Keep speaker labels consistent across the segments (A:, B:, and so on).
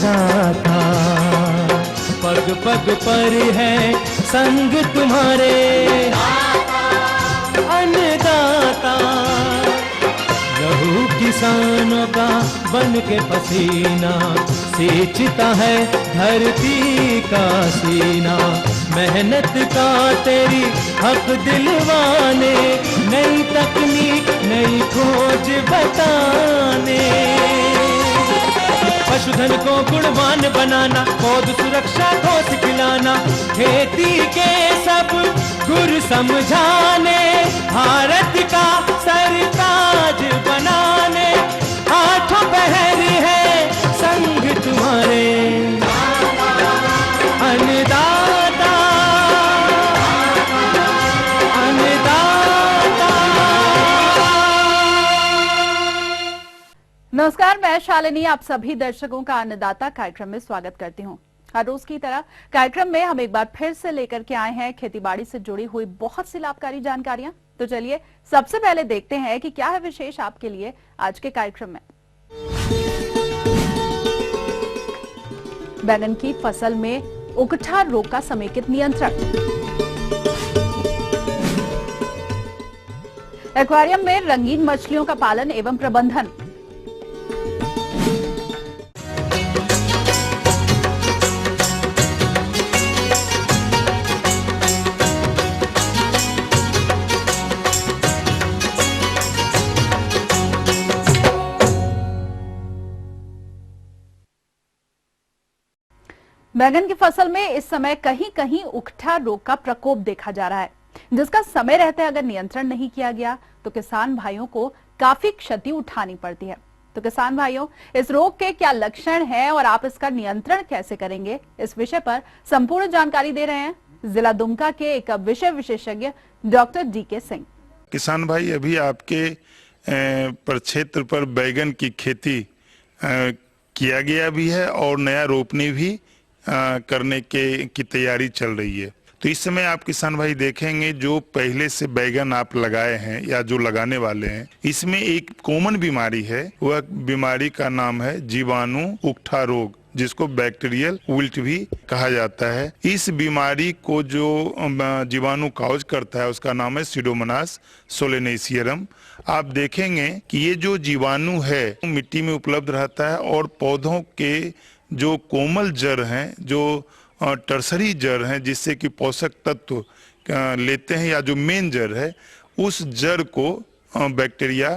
A: अन्नदाता, पग पग पर है संग तुम्हारे अन्नदाता। लहू किसानों का बन के पसीना सींचता है धरती का सीना। मेहनत का तेरी हक दिलवाने, नई तकनीक नई खोज बताने। पशुधन को गुणवान बनाना, पौध सुरक्षा को सिखलाना, खेती के सब गुर समझाने, भारत का सरताज बनाने। आठों पहर है संग तुम्हारे अन्नदाता, अन्नदाता।
B: नमस्कार, मैं शालिनी आप सभी दर्शकों का अन्नदाता कार्यक्रम में स्वागत करती हूं। हर रोज की तरह कार्यक्रम में हम एक बार फिर से लेकर के आए हैं खेतीबाड़ी से जुड़ी हुई बहुत सी लाभकारी जानकारियां। तो चलिए सबसे पहले देखते हैं कि क्या है विशेष आपके लिए आज के कार्यक्रम में। बैंगन की फसल में उकठा रोग का समेकित नियंत्रण। एक्वेरियम में रंगीन मछलियों का पालन एवं प्रबंधन। बैंगन की फसल में इस समय कहीं कहीं उकठा रोग का प्रकोप देखा जा रहा है, जिसका समय रहते अगर नियंत्रण नहीं किया गया तो किसान भाइयों को काफी क्षति उठानी पड़ती है। तो किसान भाइयों, इस रोग के क्या लक्षण हैं और आप इसका नियंत्रण कैसे करेंगे, इस विषय पर संपूर्ण जानकारी दे रहे हैं जिला दुमका के एक विषय विशेषज्ञ डॉक्टर DK सिंह।
C: किसान भाई, अभी आपके प्रक्षेत्र पर बैगन की खेती किया गया भी है और नया रोपनी भी करने की तैयारी चल रही है। तो इस समय आप किसान भाई देखेंगे जो पहले से बैगन आप लगाए हैं या जो लगाने वाले हैं, इसमें एक कॉमन बीमारी है। वह बीमारी का नाम है जीवाणु उकठा रोग, जिसको बैक्टीरियल विल्ट भी कहा जाता है। इस बीमारी को जो जीवाणु काउज करता है उसका नाम है सीडोमोनास सोलेनेसियरम। आप देखेंगे कि ये जो जीवाणु है मिट्टी में उपलब्ध रहता है और पौधों के जो कोमल जड़ हैं, जो टर्सरी जड़ हैं, जिससे कि पोषक तत्व लेते हैं, या जो मेन जड़ है उस जड़ को बैक्टीरिया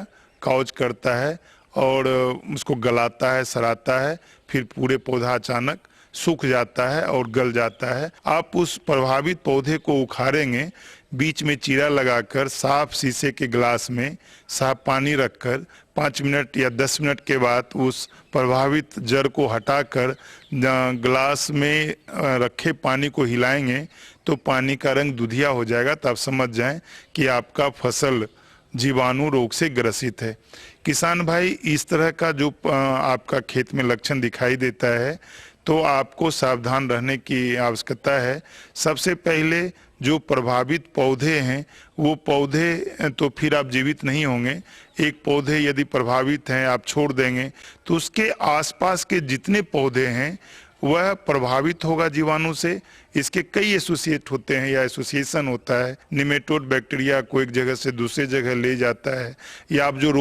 C: काउज करता है और उसको गलाता है, सराता है, फिर पूरे पौधा अचानक सूख जाता है और गल जाता है। आप उस प्रभावित पौधे को उखाड़ेंगे, बीच में चीरा लगाकर साफ शीशे के गिलास में साफ पानी रखकर 5 मिनट या 10 मिनट के बाद उस प्रभावित जड़ को हटाकर गिलास में रखे पानी को हिलाएंगे तो पानी का रंग दुधिया हो जाएगा। तो आप समझ जाएं कि आपका फसल जीवाणु रोग से ग्रसित है। किसान भाई, इस तरह का जो आपका खेत में लक्षण दिखाई देता है तो आपको सावधान रहने की आवश्यकता है। सबसे पहले जो प्रभावित पौधे हैं वो पौधे तो फिर आप जीवित नहीं होंगे। एक पौधे यदि प्रभावित हैं, आप छोड़ देंगे तो उसके आसपास के जितने पौधे हैं वह प्रभावित होगा जीवाणु से। इसके कई एसोसिएट होते हैं या एसोसिएशन होता है। निमेटोड बैक्टीरिया को एक जगह से दूसरे जगह ले जाता है, या आप जो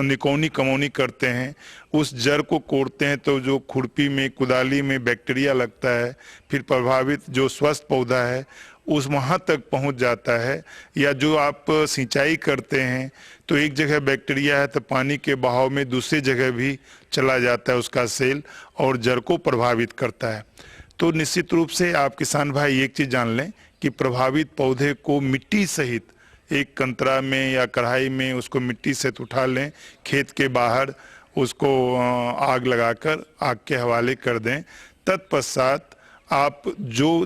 C: निकौनी कमौनी करते हैं उस जड़ को कोड़ते हैं तो जो खुरपी में कुदाली में बैक्टीरिया लगता है, फिर प्रभावित जो स्वस्थ पौधा है उस वहाँ तक पहुँच जाता है। या जो आप सिंचाई करते हैं तो एक जगह बैक्टीरिया है तो पानी के बहाव में दूसरी जगह भी चला जाता है उसका सेल और जड़ को प्रभावित करता है। तो निश्चित रूप से आप किसान भाई एक चीज़ जान लें कि प्रभावित पौधे को मिट्टी सहित एक कंतरा में या कढ़ाई में उसको मिट्टी सहित उठा लें, खेत के बाहर उसको आग लगाकर आग के हवाले कर दें। तत्पश्चात आप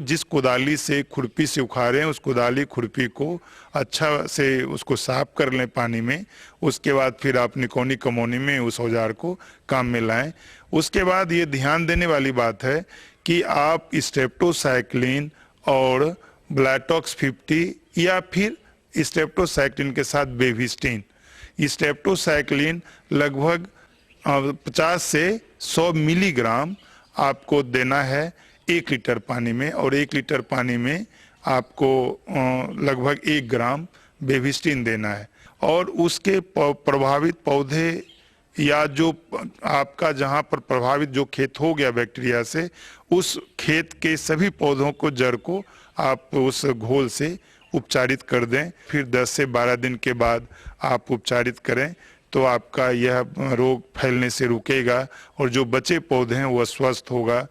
C: जिस कुदाली से खुरपी से उखाड़े हैं उस कुदाली खुरपी को अच्छा से उसको साफ कर लें पानी में। उसके बाद फिर आप निकौनी कमौनी में उस औजार को काम में लाएं। उसके बाद ये ध्यान देने वाली बात है कि आप स्ट्रेप्टोसाइक्लिन और ब्लैटॉक्स 50 या फिर स्ट्रेप्टोसाइक्लिन के साथ बेविस्टिन। स्ट्रेप्टोसाइक्लिन लगभग 50 से 100 मिलीग्राम आपको देना है 1 लीटर पानी में, और 1 लीटर पानी में आपको लगभग 1 ग्राम बेविस्टिन देना है। और उसके प्रभावित पौधे या जो आपका जहां पर प्रभावित जो खेत हो गया बैक्टीरिया से, उस खेत के सभी पौधों को, जड़ को आप उस घोल से उपचारित कर दें। फिर 10 से 12 दिन के बाद आप उपचारित करें तो आपका यह रोग फैलने से रुकेगा और जो बचे पौधे हैं वह स्वस्थ होगा।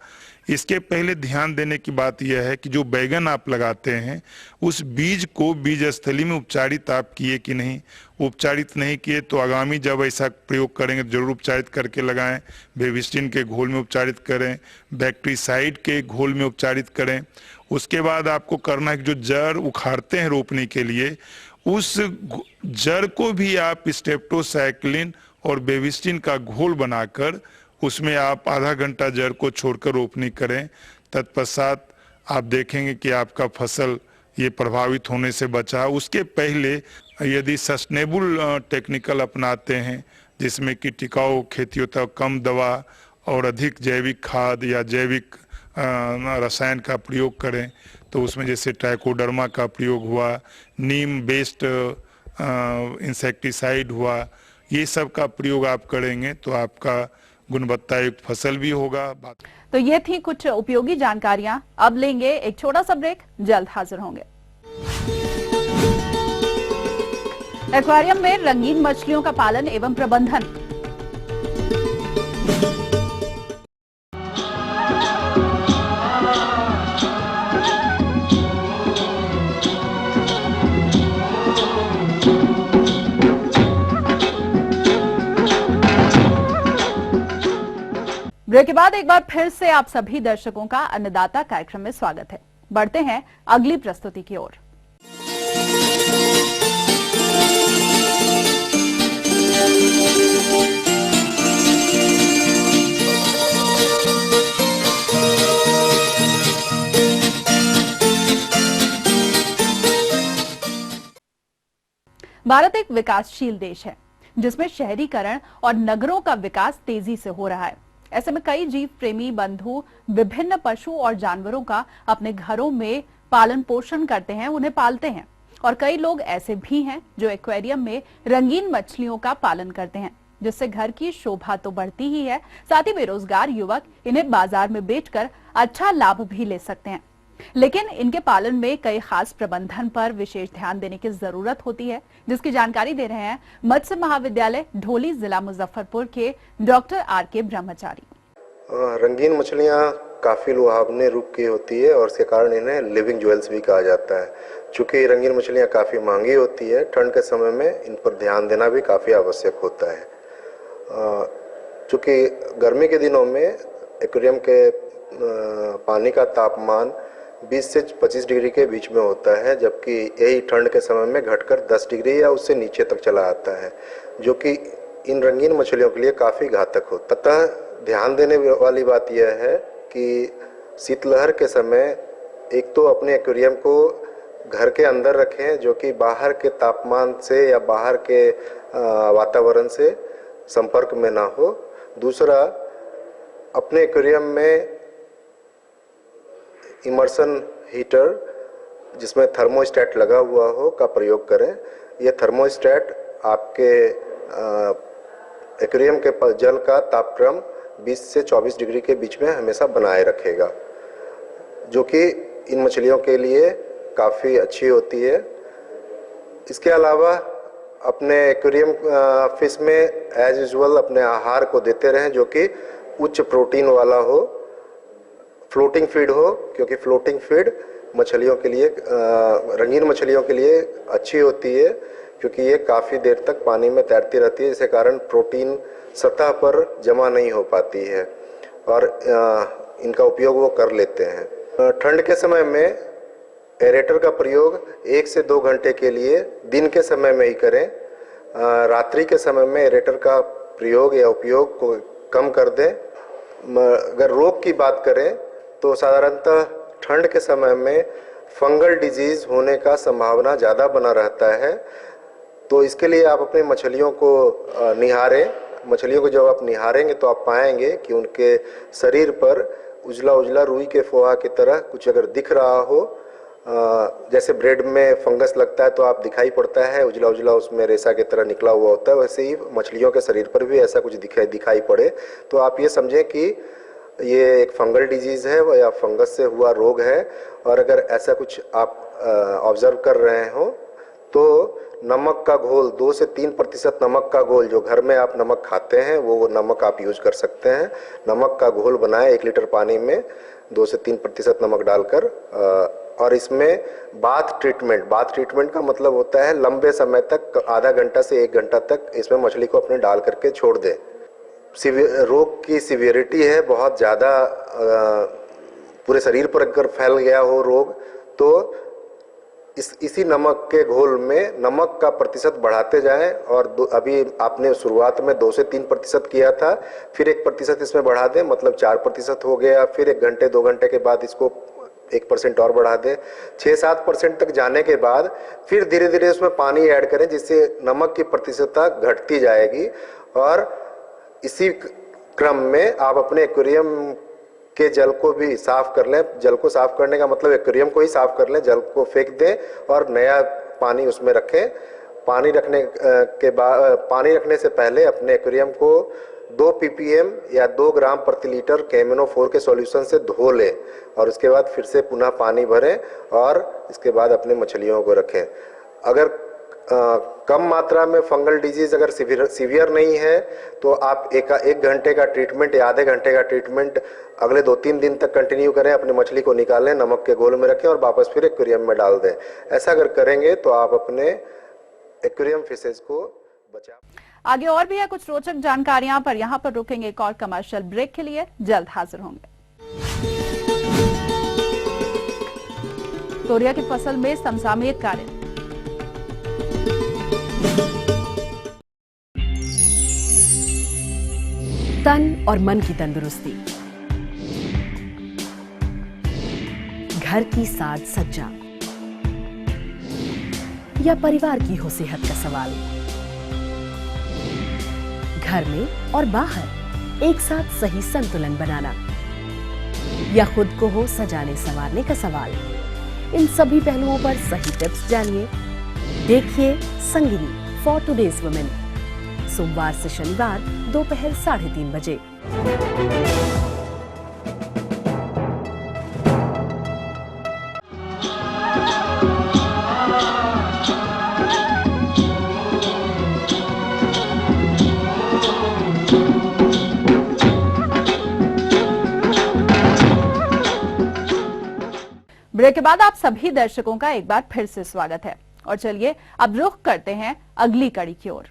C: इसके पहले ध्यान देने की बात यह है कि जो बैगन आप लगाते हैं उस बीज को बीज स्थली में उपचारित आप किए कि नहीं। उपचारित नहीं किए तो आगामी जब ऐसा प्रयोग करेंगे तो जरूर उपचारित करके लगाएं। बेविस्टिन के घोल में उपचारित करें, बैक्टीसाइड के घोल में उपचारित करें। उसके बाद आपको करना है कि जो जड़ उखाड़ते हैं रोपने के लिए, उस जड़ को भी आप स्ट्रेप्टोसाइक्लिन और बेविस्टिन का घोल बनाकर उसमें आप आधा घंटा जड़ को छोड़कर रोपनी करें। तत्पश्चात आप देखेंगे कि आपका फसल ये प्रभावित होने से बचा। उसके पहले यदि सस्टेनेबल टेक्निकल अपनाते हैं जिसमें कि टिकाऊ खेती होता है, कम दवा और अधिक जैविक खाद या जैविक रसायन का प्रयोग करें, तो उसमें जैसे ट्राइकोडर्मा का प्रयोग हुआ, नीम बेस्ड इंसेक्टिसाइड हुआ, ये सब का प्रयोग आप करेंगे तो आपका गुणवत्ता युक्त फसल भी होगा।
B: तो ये थी कुछ उपयोगी जानकारियां। अब लेंगे एक छोटा सा ब्रेक, जल्द हाजिर होंगे। एक्वेरियम में रंगीन मछलियों का पालन एवं प्रबंधन। ब्रेक के बाद एक बार फिर से आप सभी दर्शकों का अन्नदाता कार्यक्रम में स्वागत है। बढ़ते हैं अगली प्रस्तुति की ओर। भारत एक विकासशील देश है जिसमें शहरीकरण और नगरों का विकास तेजी से हो रहा है। ऐसे में कई जीव प्रेमी बंधु विभिन्न पशु और जानवरों का अपने घरों में पालन पोषण करते हैं, उन्हें पालते हैं। और कई लोग ऐसे भी हैं जो एक्वेरियम में रंगीन मछलियों का पालन करते हैं, जिससे घर की शोभा तो बढ़ती ही है, साथ ही बेरोजगार युवक इन्हें बाजार में बेचकर अच्छा लाभ भी ले सकते हैं। लेकिन इनके पालन में कई खास प्रबंधन पर विशेष ध्यान देने की जरूरत होती है, जिसकी जानकारी दे रहे हैं मत्स्य महाविद्यालय ढोली, जिला मुजफ्फरपुर के डॉक्टर आर.के. ब्रह्मचारी।
D: रंगीन मछलियाँ काफी लुभावने रूप की होती है और इसके कारण इन्हें लिविंग ज्वेल्स भी कहा जाता है। चूंकि रंगीन मछलियाँ काफी महंगी होती है, ठंड के समय में इन पर ध्यान देना भी काफी आवश्यक होता है। चूंकि गर्मी के दिनों में एक्वेरियम के पानी का तापमान 20 से 25 डिग्री के बीच में होता है, जबकि यही ठंड के समय में घटकर 10 डिग्री या उससे नीचे तक चला आता है, जो कि इन रंगीन मछलियों के लिए काफ़ी घातक होता है। अतः ध्यान देने वाली बात यह है कि शीतलहर के समय एक तो अपने एक्वेरियम को घर के अंदर रखें, जो कि बाहर के तापमान से या बाहर के वातावरण से संपर्क में ना हो। दूसरा, अपने एक्वेरियम में इमर्सन हीटर जिसमें थर्मोस्टेट लगा हुआ हो का प्रयोग करें। यह थर्मोस्टेट आपके एक्वेरियम के जल का तापक्रम 20 से 24 डिग्री के बीच में हमेशा बनाए रखेगा, जो कि इन मछलियों के लिए काफ़ी अच्छी होती है। इसके अलावा अपने एक्वेरियम फिश में एज यूजुअल अपने आहार को देते रहें, जो कि उच्च प्रोटीन वाला हो, फ्लोटिंग फीड हो, क्योंकि फ्लोटिंग फीड मछलियों के लिए रंगीन मछलियों के लिए अच्छी होती है, क्योंकि ये काफ़ी देर तक पानी में तैरती रहती है, जिसके कारण प्रोटीन सतह पर जमा नहीं हो पाती है और इनका उपयोग वो कर लेते हैं। ठंड के समय में एरेटर का प्रयोग 1 से 2 घंटे के लिए दिन के समय में ही करें। रात्रि के समय में एरेटर का प्रयोग या उपयोग को कम कर दें। अगर रोग की बात करें तो साधारणतः ठंड के समय में फंगल डिजीज होने का संभावना ज़्यादा बना रहता है, तो इसके लिए आप अपनी मछलियों को निहारें। मछलियों को जब आप निहारेंगे तो आप पाएंगे कि उनके शरीर पर उजला उजला रुई के फोहा की तरह कुछ अगर दिख रहा हो, जैसे ब्रेड में फंगस लगता है तो आप दिखाई पड़ता है उजला उजला उसमें रेशा की तरह निकला हुआ होता है, वैसे ही मछलियों के शरीर पर भी ऐसा कुछ दिखाई पड़े तो आप ये समझें कि ये एक फंगल डिजीज़ है या फंगस से हुआ रोग है। और अगर ऐसा कुछ आप ऑब्जर्व कर रहे हो तो नमक का घोल 2 से 3% नमक का घोल, जो घर में आप नमक खाते हैं वो नमक आप यूज कर सकते हैं। नमक का घोल बनाएं 1 लीटर पानी में 2 से 3% नमक डालकर, और इसमें बाथ ट्रीटमेंट का मतलब होता है लंबे समय तक, आधा घंटा से 1 घंटा तक इसमें मछली को अपने डाल करके छोड़ दें। रोग की सीवियरिटी है बहुत ज़्यादा, पूरे शरीर पर अगर फैल गया हो रोग तो इसी नमक के घोल में नमक का प्रतिशत बढ़ाते जाएं। और अभी आपने शुरुआत में 2 से 3% किया था, फिर 1% इसमें बढ़ा दें, मतलब 4% हो गया। फिर 1 घंटे 2 घंटे के बाद इसको 1% और बढ़ा दें। 6-7% तक जाने के बाद फिर धीरे धीरे उसमें पानी ऐड करें जिससे नमक की प्रतिशतता घटती जाएगी। और इसी क्रम में आप अपने एक्वेरियम के जल को भी साफ कर लें। जल को साफ करने का मतलब एक्वेरियम को ही साफ कर लें, जल को फेंक दें और नया पानी उसमें रखें। पानी पानी रखने से पहले अपने एक्वेरियम को 2 ppm या 2 ग्राम प्रति लीटर KMnO4 के सॉल्यूशन से धो लें और उसके बाद फिर से पुनः पानी भरें और इसके बाद अपने मछलियों को रखें। अगर कम मात्रा में फंगल डिजीज अगर सीवियर नहीं है तो आप 1 घंटे का ट्रीटमेंट या आधे घंटे का ट्रीटमेंट अगले 2-3 दिन तक कंटिन्यू करें। अपनी मछली को निकालें, नमक के घोल में रखें और वापस फिर एक्वेरियम में डाल दें। ऐसा अगर करेंगे तो आप अपने एक्वेरियम फिशेज को बचा।
B: आगे और भी है कुछ रोचक जानकारियां, पर यहाँ पर रुकेंगे एक और कमर्शियल ब्रेक के लिए, जल्द हाजिर होंगे। तोरिया की फसल में समसामयिक कार्य।
E: तन और मन की तंदुरुस्ती, घर की साज सज्जा या परिवार की हो सेहत का सवाल, घर में और बाहर एक साथ सही संतुलन बनाना या खुद को हो सजाने संवारने का सवाल, इन सभी पहलुओं पर सही टिप्स जानिए। देखिए संगिनी फॉर टुडेज वुमेन, सोमवार से शनिवार दोपहर 3:30 बजे।
B: ब्रेक के बाद आप सभी दर्शकों का एक बार फिर से स्वागत है और चलिए अब रुख करते हैं अगली कड़ी की ओर।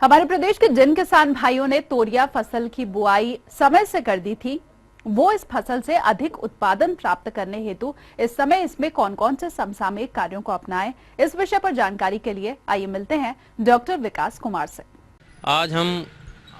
B: हमारे प्रदेश के जिन किसान भाइयों ने तोरिया फसल की बुआई समय से कर दी थी, वो इस फसल से अधिक उत्पादन प्राप्त करने हेतु इस समय इसमें कौन कौन से समसामयिक कार्यों को अपनाएं, इस विषय पर जानकारी के लिए आइए मिलते हैं डॉक्टर विकास कुमार से।
F: आज हम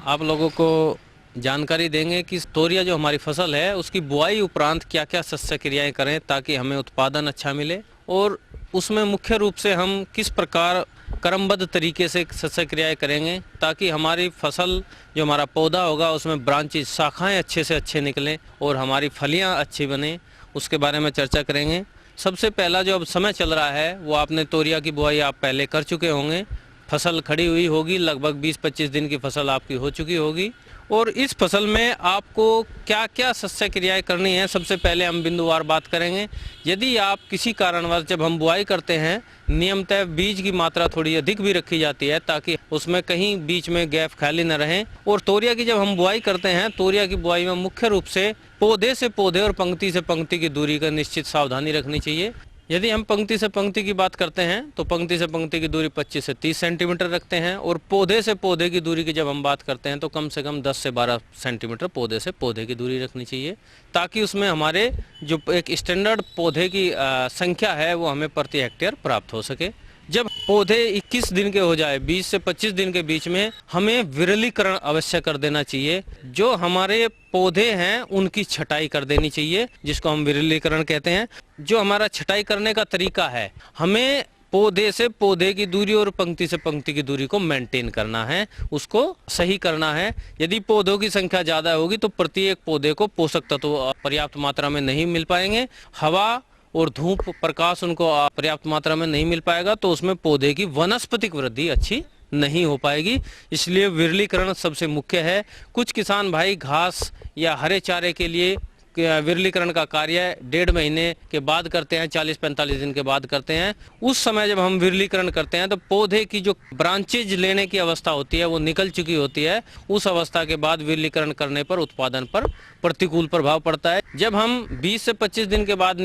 F: आप लोगों को जानकारी देंगे कि तोरिया जो हमारी फसल है उसकी बुआई उपरांत क्या क्या शस्य क्रियाएं करें ताकि हमें उत्पादन अच्छा मिले, और उसमें मुख्य रूप से हम किस प्रकार क्रमबद्ध तरीके से शस्य क्रियाएं करेंगे ताकि हमारी फसल जो हमारा पौधा होगा उसमें ब्रांचेस शाखाएं अच्छे से अच्छे निकलें और हमारी फलियां अच्छी बने, उसके बारे में चर्चा करेंगे। सबसे पहला जो अब समय चल रहा है वो आपने तोरिया की बुआई आप पहले कर चुके होंगे, फसल खड़ी हुई होगी, लगभग 20-25 दिन की फसल आपकी हो चुकी होगी। और इस फसल में आपको क्या क्या शस्य क्रियाएं करनी है, सबसे पहले हम बिंदुवार बात करेंगे। यदि आप किसी कारणवश जब हम बुआई करते हैं नियमतः बीज की मात्रा थोड़ी अधिक भी रखी जाती है ताकि उसमें कहीं बीच में गैप खाली न रहे। और तोरिया की जब हम बुआई करते हैं, तोरिया की बुआई में मुख्य रूप से पौधे से पौधे और पंक्ति से पंक्ति की दूरी का निश्चित सावधानी रखनी चाहिए। यदि हम पंक्ति से पंक्ति की बात करते हैं तो पंक्ति से पंक्ति की दूरी 25 से 30 सेंटीमीटर रखते हैं, और पौधे से पौधे की दूरी की जब हम बात करते हैं तो कम से कम 10 से 12 सेंटीमीटर पौधे से पौधे की दूरी रखनी चाहिए ताकि उसमें हमारे जो एक स्टैंडर्ड पौधे की संख्या है वो हमें प्रति हेक्टेयर प्राप्त हो सके। जब पौधे 21 दिन के हो जाए, 20 से 25 दिन के बीच में हमें विरलीकरण अवश्य कर देना चाहिए। जो हमारे पौधे हैं उनकी छटाई कर देनी चाहिए, जिसको हम विरलीकरण कहते हैं। जो हमारा छटाई करने का तरीका है, हमें पौधे से पौधे की दूरी और पंक्ति से पंक्ति की दूरी को मेंटेन करना है, उसको सही करना है। यदि पौधों की संख्या ज्यादा होगी तो प्रत्येक पौधे को पोषक तत्व पर्याप्त मात्रा में नहीं मिल पाएंगे, हवा और धूप प्रकाश उनको पर्याप्त मात्रा में नहीं मिल पाएगा, तो उसमें पौधे की वनस्पतिक वृद्धि अच्छी नहीं हो पाएगी। इसलिए विरलीकरण सबसे मुख्य है। कुछ किसान भाई घास या हरे चारे के लिए विरलीकरण का कार्य 1.5 महीने के बाद करते हैं, 40-45 दिन के बाद करते हैं। उस समय जब हम विरलीकरण करते हैं तो पौधे की जो ब्रांचेज लेने की अवस्था होती है वो निकल चुकी होती है। उस अवस्था के बाद विरलीकरण करने पर उत्पादन पर प्रतिकूल प्रभाव पड़ता है। जब हम 20 से 25 दिन के बाद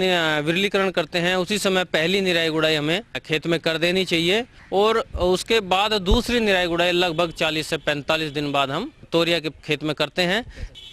F: विरलीकरण करते हैं, उसी समय पहली निराई गुड़ाई हमें खेत में कर देनी चाहिए और उसके बाद दूसरी निराई गुड़ाई लगभग 40 से 45 दिन बाद हम तोरिया के खेत में करते हैं।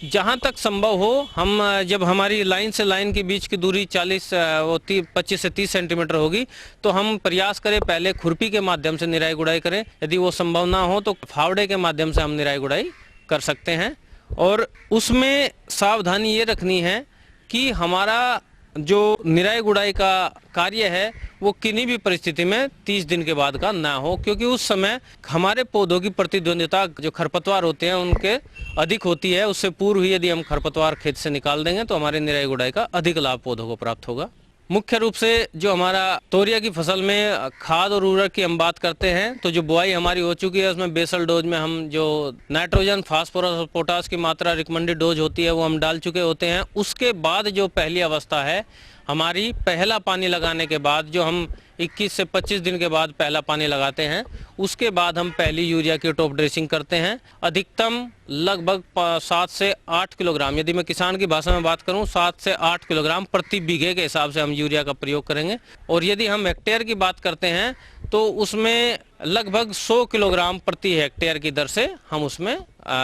F: जहां तक संभव हो, हम जब हमारी लाइन से लाइन के बीच की दूरी 25 से 30 सेंटीमीटर होगी तो हम प्रयास करें पहले खुरपी के माध्यम से निराई गुड़ाई करें। यदि वो संभव ना हो तो फावड़े के माध्यम से हम निराई गुड़ाई कर सकते हैं। और उसमें सावधानी ये रखनी है कि हमारा जो निराई गुड़ाई का कार्य है वो किन्हीं भी परिस्थिति में 30 दिन के बाद का ना हो, क्योंकि उस समय हमारे पौधों की प्रतिद्वंदिता जो खरपतवार होते हैं उनके अधिक होती है। उससे पूर्व ही यदि हम खरपतवार खेत से निकाल देंगे तो हमारे निराई गुड़ाई का अधिक लाभ पौधों को प्राप्त होगा। मुख्य रूप से जो हमारा तोरिया की फसल में खाद और उर्वरक की हम बात करते हैं, तो जो बुआई हमारी हो चुकी है उसमें बेसल डोज में हम जो नाइट्रोजन, फास्फोरस और पोटास की मात्रा रिकमेंडेड डोज होती है वो हम डाल चुके होते हैं। उसके बाद जो पहली अवस्था है हमारी, पहला पानी लगाने के बाद, जो हम 21 से 25 दिन के बाद पहला पानी लगाते हैं, उसके बाद हम पहली यूरिया की टॉप ड्रेसिंग करते हैं। अधिकतम लगभग 7 से 8 किलोग्राम, यदि मैं किसान की भाषा में बात करूं, 7 से 8 किलोग्राम प्रति बीघे के हिसाब से हम यूरिया का प्रयोग करेंगे। और यदि हम हेक्टेयर की बात करते हैं तो उसमें लगभग 100 किलोग्राम प्रति हेक्टेयर की दर से हम उसमें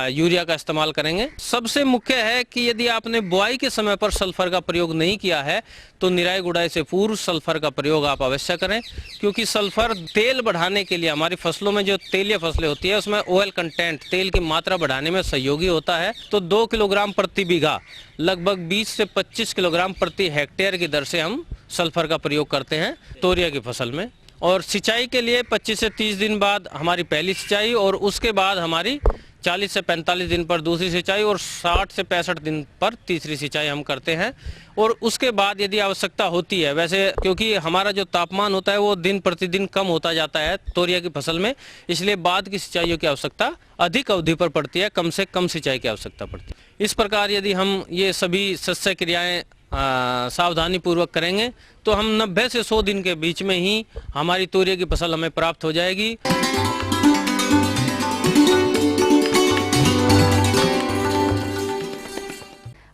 F: यूरिया का इस्तेमाल करेंगे। सबसे मुख्य है कि यदि आपने बुआई के समय पर सल्फर का प्रयोग नहीं किया है तो निराई गुड़ाई से पूर्व सल्फर का प्रयोग आप अवश्य करें, क्योंकि सल्फर तेल बढ़ाने के लिए, हमारी फसलों में जो तेलीय फसलें होती है उसमें ऑयल कंटेंट, तेल की मात्रा बढ़ाने में सहयोगी होता है। तो 2 किलोग्राम प्रति बीघा लगभग 20 से 25 किलोग्राम प्रति हेक्टेयर की दर से हम सल्फर का प्रयोग करते हैं तोरिया की फसल में। और सिंचाई के लिए 25 से 30 दिन बाद हमारी पहली सिंचाई और उसके बाद हमारी 40 से 45 दिन पर दूसरी सिंचाई और 60 से 65 दिन पर तीसरी सिंचाई हम करते हैं। और उसके बाद यदि आवश्यकता होती है, वैसे क्योंकि हमारा जो तापमान होता है वो दिन प्रतिदिन कम होता जाता है तोरिया की फसल में, इसलिए बाद की सिंचाइयों की आवश्यकता अधिक अवधि पर पड़ती है, कम से कम सिंचाई की आवश्यकता पड़ती है। इस प्रकार यदि हम ये सभी शस्य क्रियाएं सावधानी पूर्वक करेंगे तो हम 90 से 100 दिन के बीच में ही हमारी तोरिया की फसल हमें प्राप्त हो जाएगी।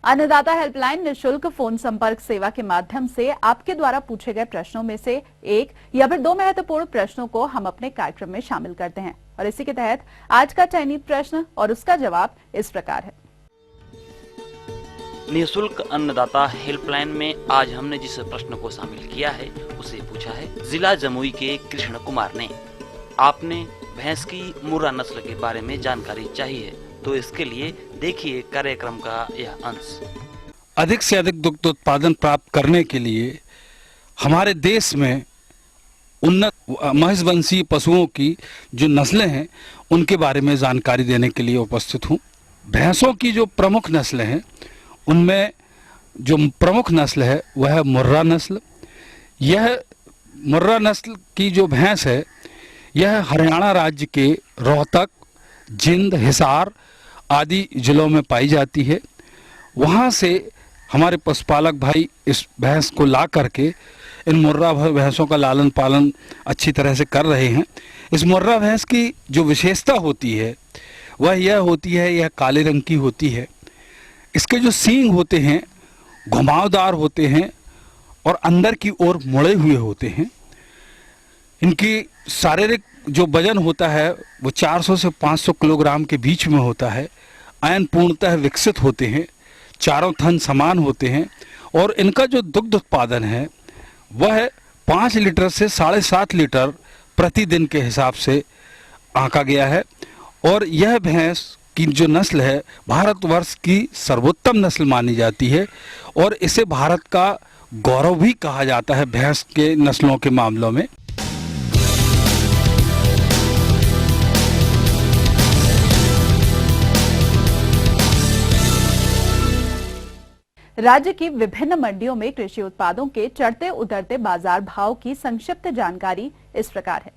B: अन्नदाता हेल्पलाइन निःशुल्क फोन संपर्क सेवा के माध्यम से आपके द्वारा पूछे गए प्रश्नों में से एक या फिर 2 महत्वपूर्ण प्रश्नों को हम अपने कार्यक्रम में शामिल करते हैं। और इसी के तहत आज का चयनित प्रश्न और उसका जवाब इस प्रकार है।
G: निःशुल्क अन्नदाता हेल्पलाइन में आज हमने जिस प्रश्न को शामिल किया है उसे पूछा है जिला जमुई के कृष्ण कुमार ने। आपने भैंस की मुर्रा नस्ल के बारे में जानकारी चाहिए, तो इसके लिए देखिए कार्यक्रम का यह अंश।
H: अधिक से अधिक दुग्ध उत्पादन प्राप्त करने के लिए हमारे देश में उन्नत महिषवंशीय पशुओं की जो नस्लें हैं उनके बारे में जानकारी देने के लिए उपस्थित हूँ। भैंसों की जो प्रमुख नस्लें हैं उनमें जो प्रमुख नस्ल है वह है मुर्रा नस्ल। यह मुर्रा नस्ल की जो भैंस है यह हरियाणा राज्य के रोहतक, जिंद, हिसार आदि जिलों में पाई जाती है। वहाँ से हमारे पशुपालक भाई इस भैंस को ला करके इन मुर्रा भैंसों का लालन पालन अच्छी तरह से कर रहे हैं। इस मुर्रा भैंस की जो विशेषता होती है वह यह होती है, यह काले रंग की होती है। इसके जो सींग होते हैं घुमावदार होते हैं और अंदर की ओर मुड़े हुए होते हैं। इनकी शारीरिक जो वजन होता है वो 400 से 500 किलोग्राम के बीच में होता है। आयन पूर्णतः विकसित होते हैं, चारों थन समान होते हैं और इनका जो दुग्ध उत्पादन है वह 5 लीटर से 7.5 लीटर प्रतिदिन के हिसाब से आंका गया है और यह भैंस की जो नस्ल है भारतवर्ष की सर्वोत्तम नस्ल मानी जाती है और इसे भारत का गौरव भी कहा जाता है भैंस के नस्लों के मामलों में।
B: राज्य की विभिन्न मंडियों में कृषि उत्पादों के चढ़ते उतरते बाजार भाव की संक्षिप्त जानकारी इस प्रकार है।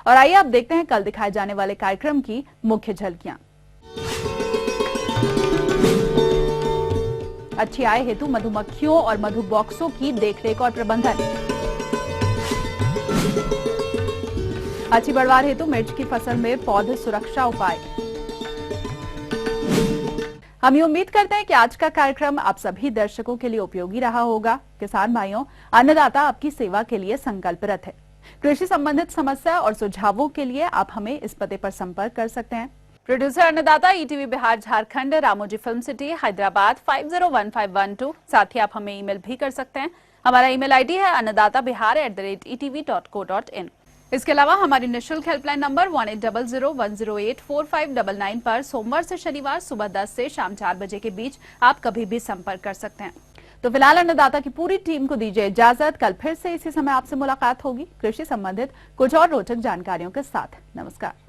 B: और आइए अब देखते हैं कल दिखाए जाने वाले कार्यक्रम की मुख्य झलकियां। अच्छी आय हेतु मधुमक्खियों और मधु बॉक्सों की देखरेख और प्रबंधन। अच्छी बढ़वार हेतु मिर्च की फसल में पौध सुरक्षा उपाय। हम ये उम्मीद करते हैं कि आज का कार्यक्रम आप सभी दर्शकों के लिए उपयोगी रहा होगा। किसान भाइयों, अन्नदाता आपकी सेवा के लिए संकल्परत है। कृषि संबंधित समस्या और सुझावों के लिए आप हमें इस पते पर संपर्क कर सकते हैं। प्रोड्यूसर अन्नदाता, ETV Bihar Jharkhand, Ramoji film city, Hyderabad 501512। साथ ही आप हमें ईमेल भी कर सकते हैं। हमारा ईमेल आईडी है annadatabihar@etv.co.in। इसके अलावा हमारी निःशुल्क हेल्पलाइन नंबर 1800-108-4599 पर सोमवार से शनिवार सुबह 10 से शाम 4 बजे के बीच आप कभी भी संपर्क कर सकते हैं। तो फिलहाल अन्नदाता की पूरी टीम को दीजिए इजाजत। कल फिर से इसी समय आपसे मुलाकात होगी कृषि संबंधित कुछ और रोचक जानकारियों के साथ। नमस्कार।